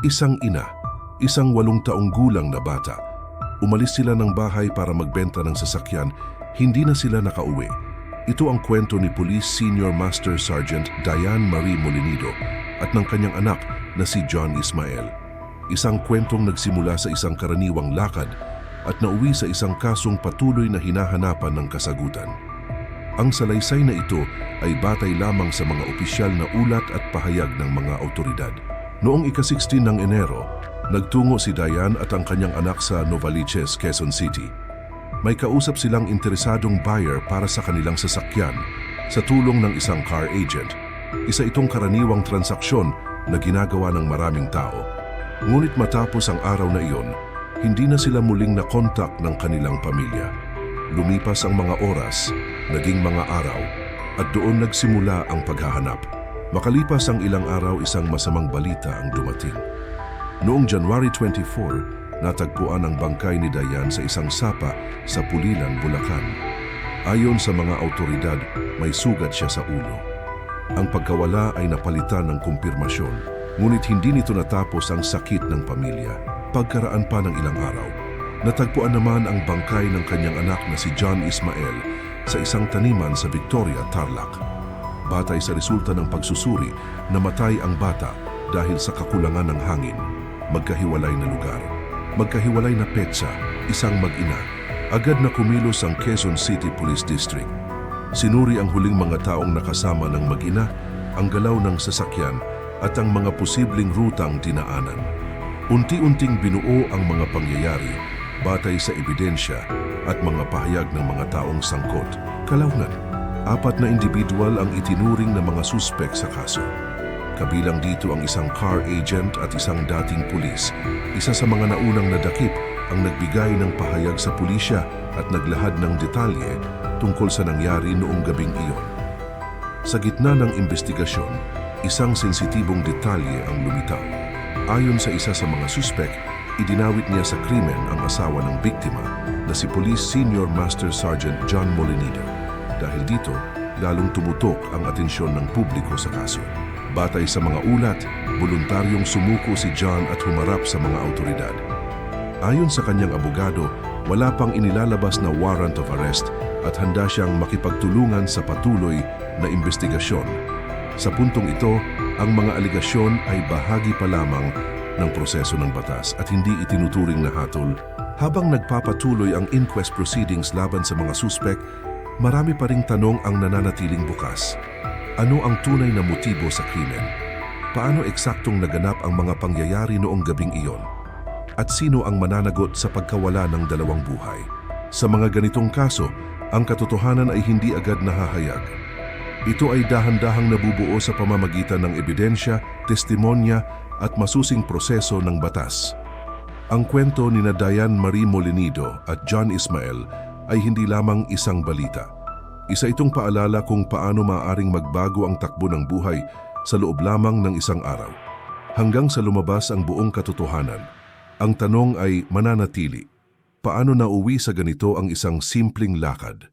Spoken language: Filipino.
Isang ina, isang 8 taong gulang na bata. Umalis sila ng bahay para magbenta ng sasakyan, hindi na sila nakauwi. Ito ang kwento ni Police Senior Master Sergeant Diane Marie Molinido at ng kanyang anak na si John Ismael. Isang kwentong nagsimula sa isang karaniwang lakad at nauwi sa isang kasong patuloy na hinahanapan ng kasagutan. Ang salaysay na ito ay batay lamang sa mga opisyal na ulat at pahayag ng mga autoridad. Noong ika-16 ng Enero, nagtungo si Diane at ang kanyang anak sa Novaliches, Quezon City. May kausap silang interesadong buyer para sa kanilang sasakyan sa tulong ng isang car agent. Isa itong karaniwang transaksyon na ginagawa ng maraming tao. Ngunit matapos ang araw na iyon, hindi na sila muling nakontak ng kanilang pamilya. Lumipas ang mga oras, naging mga araw, at doon nagsimula ang paghahanap. Makalipas ang ilang araw, isang masamang balita ang dumating. Noong January 24, natagpuan ang bangkay ni Diane sa isang sapa sa Pulilan, Bulacan. Ayon sa mga autoridad, may sugat siya sa ulo. Ang pagkawala ay napalitan ng kumpirmasyon, ngunit hindi nito natapos ang sakit ng pamilya. Pagkaraan pa ng ilang araw, natagpuan naman ang bangkay ng kanyang anak na si John Ismael sa isang taniman sa Victoria, Tarlac. Batay sa resulta ng pagsusuri, namatay ang bata dahil sa kakulangan ng hangin. Magkahiwalay na lugar, magkahiwalay na petsa, isang mag-ina. Agad na kumilos ang Quezon City Police District. Sinuri ang huling mga taong nakasama ng mag-ina, ang galaw ng sasakyan at ang mga posibleng rutang dinaanan. Unti-unting binuo ang mga pangyayari batay sa ebidensya at mga pahayag ng mga taong sangkot. Kalaunan, 4 na individual ang itinuring na mga suspek sa kaso. Kabilang dito ang isang car agent at isang dating pulis. Isa sa mga naunang nadakip ang nagbigay ng pahayag sa pulisya at naglahad ng detalye tungkol sa nangyari noong gabing iyon. Sa gitna ng investigasyon, isang sensitibong detalye ang lumitaw. Ayon sa isa sa mga suspek, idinawit niya sa krimen ang asawa ng biktima na si Police Senior Master Sergeant John Molinido. Dahil dito, lalong tumutok ang atensyon ng publiko sa kaso. Batay sa mga ulat, voluntaryong sumuko si John at humarap sa mga autoridad. Ayon sa kanyang abogado, wala pang inilalabas na warrant of arrest at handa siyang makipagtulungan sa patuloy na investigasyon. Sa puntong ito, ang mga aligasyon ay bahagi pa lamang ng proseso ng batas at hindi itinuturing na hatol. Habang nagpapatuloy ang inquest proceedings laban sa mga suspek, marami pa ring tanong ang nananatiling bukas. Ano ang tunay na motibo sa krimen? Paano eksaktong naganap ang mga pangyayari noong gabing iyon? At sino ang mananagot sa pagkawala ng 2 buhay? Sa mga ganitong kaso, ang katotohanan ay hindi agad nahahayag. Ito ay dahan-dahang nabubuo sa pamamagitan ng ebidensya, testimonya at masusing proseso ng batas. Ang kwento ni Diane Marie Molinido at John Ismael ay hindi lamang isang balita. Isa itong paalala kung paano maaaring magbago ang takbo ng buhay sa loob lamang ng isang araw. Hanggang sa lumabas ang buong katotohanan, ang tanong ay mananatili. Paano nauwi sa ganito ang isang simpleng lakad?